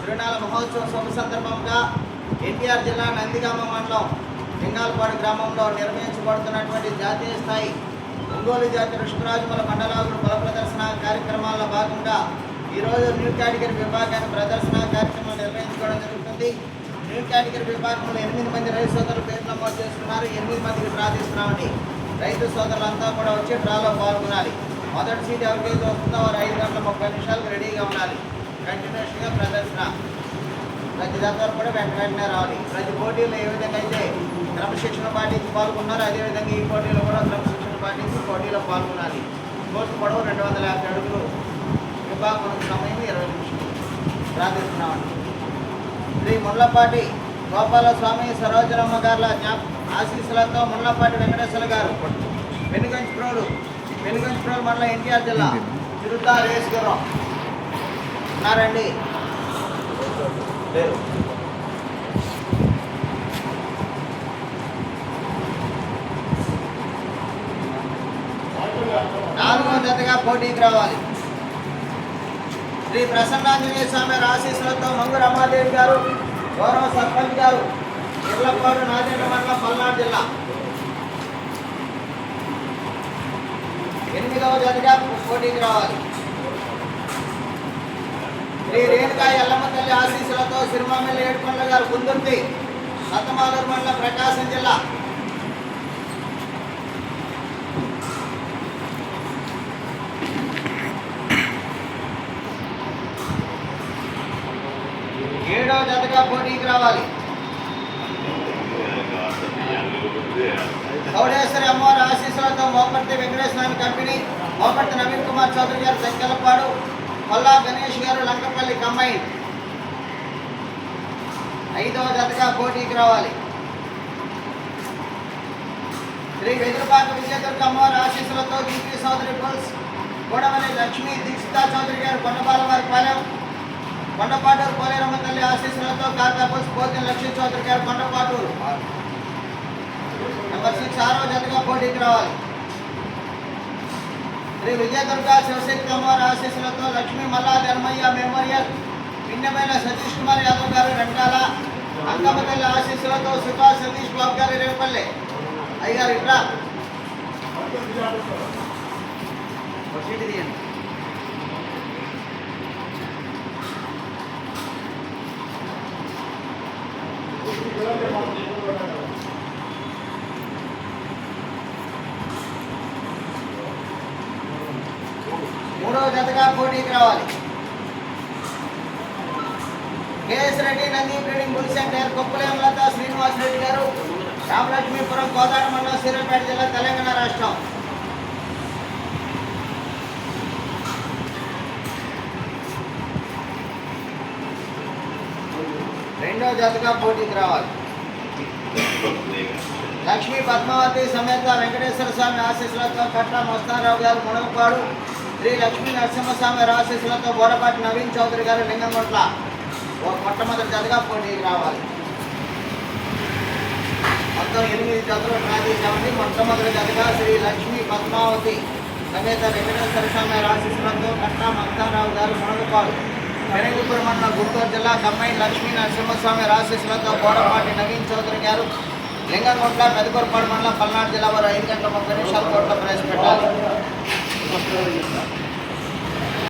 తిరునాళ్ళ మహోత్సవం శుభ సందర్భంగా ఎన్టీఆర్ జిల్లా నందిగామ మండలం లింగాలపాడు గ్రామంలో నిర్వహించబడుతున్నటువంటి జాతీయ స్థాయి ఒంగోలు జాతి ఋషిరాజుమల మండలాగుడు బల ప్రదర్శన కార్యక్రమాల్లో భాగంగా ఈరోజు న్యూ కేటగిరీ విభాగాన్ని ప్రదర్శన కార్యక్రమం నిర్వహించుకోవడం జరుగుతుంది. న్యూ కేటగిరీ విభాగంలో 8 మంది రైతు సోదరులు పేరు నమోదు చేసుకున్నారు. 8 మందికి డ్రా తీస్తున్నామని రైతు సోదరులంతా కూడా వచ్చి డ్రాలో పాల్గొనాలి. మొదటి సీట్ ఎవరికైతే వస్తుందో వారు 5 గంటల 30 నిమిషాలకు రెడీగా ఉండాలి. కంటిన్యూస్గా ప్రదర్శన ప్రతి దాంట్లో కూడా వెంటనే రావాలి. ప్రతి పోటీలో ఏ విధంగా అయితే క్రమశిక్షణ పాటించి పాల్గొన్నారో అదేవిధంగా ఈ పోటీలో కూడా క్రమశిక్షణ పాటించి పోటీలో పాల్గొనాలి. కోర్టు పొడవు 250 అడుగులు, విభాగం సమయం 20 నిమిషాలు. ప్రార్థిస్తున్నామండి. శ్రీ ముళ్ళపాటి గోపాలస్వామి సరోజనమ్మ గారుల ఆశీస్సులతో ముళ్ళపాటి వెంకటేశ్వర గారు వెనుగంచిప్రోలు మండలం ఎన్టీఆర్ జిల్లా తిరుతా రేసుగురం ఉన్నారండి. నాలుగో జతగా పోటీకి రావాలి. శ్రీ ప్రసన్నాంజనేయ స్వామి ఆశీస్సులతో మంగు రమాదేవి గారు గౌరవ సర్పంచ్ గారు ఇర్లపాడు నాదేంద్ర మండలం పల్నాడు జిల్లా 8వ జతగా పోటీకి రావాలి. శ్రీ రేణుకా ఎల్లమ్మ తల్లి ఆశీస్సులతో సిరిమామిల్లి ఏడుకొండ గారు గుందుర్తి సత్తమాలూరు మండలం ప్రకాశం జిల్లా 7వ జతగా పోటీకి రావాలి. చౌడేశ్వరి అమ్మవారి ఆశీస్సులతో మోపర్తి వెంకటేశ్వర కంపెనీ, మోపర్తి నవీన్ కుమార్ చౌదరి గారు సంకెలపాడు, పల్లా గణేష్ గారు లంకపల్లి కంబైన్ 5వ జతగా పోటీకి రావాలి. శ్రీ వెదురుపాక విజయదుర్గ అమ్మవారి ఆశీస్సులతో కీర్తి చౌదరి పుల్స్, గోడవల్లి లక్ష్మీ దీక్షితా చౌదరి గారు కొండపాలవారి పాలెం, కొండపాటూరు పోలేరమ్మ తల్లి ఆశీస్సులతో కాకాపుల్స్ పోతిన లక్ష్మీ చౌదరి గారు కొండపాటూరు నెంబర్ 6 6వ జతగా పోటీకి రావాలి. శ్రీ విజయదుర్గ శివశక్తి అమ్మవారి ఆశీస్సులతో లక్ష్మీ మల్లా ధర్మయ్య మెమోరియల్ పిన్నమైన సతీష్ కుమార్ యాదవ్ గారు వెంటాల, అంకమ్మ తల్లి ఆశీస్సులతో సుభాష్ సతీష్ బాబు గారు రేపల్లె అయ్యారు. ఇట్లా తీయండి. మూడవ జతగా పోటీకి రావాలి. KS Reddy Nandi breeding bull centre కొప్పులేమలత శ్రీనివాస్ రెడ్డి గారు రామలక్ష్మీపురం కోదాడ మండలం సూర్యాపేట జిల్లా తెలంగాణ రాష్ట్రం 2వ జతగా పోటీకి రావాలి. లక్ష్మీ పద్మావతి సమేత వెంకటేశ్వర స్వామి ఆశీస్సులతో కట్ట మస్తానరావు గారు మునగపాడు, శ్రీ లక్ష్మీ నరసింహస్వామి ఆశీస్సులతో బోడపాటి నవీన్ చౌదరి గారు లింగంగొట్ల మొట్టమొదటి జతగా పోటీకి రావాలి. మొత్తం 8 జతలు డ్రా తీసామండి. మొట్టమొదటి జతగా శ్రీ లక్ష్మీ పద్మావతి సమేత వెంకటేశ్వర స్వామి ఆశీస్సులతో కట్ట మస్తానరావు గారు మునగపాడు, పెరంగిపురం మండలం గుంటూరు జిల్లా కంబైన్ లక్ష్మీ నరసింహస్వామి ఆశీస్సులతో బోడపాటి నవీన్ చౌదరి గారు లింగంగొట్ల పెదకూరుపాడు మండలం పల్నాడు జిల్లా వారు 5 గంటల 30 నిమిషాల కోట్ల ప్రవేశపెట్టాలి.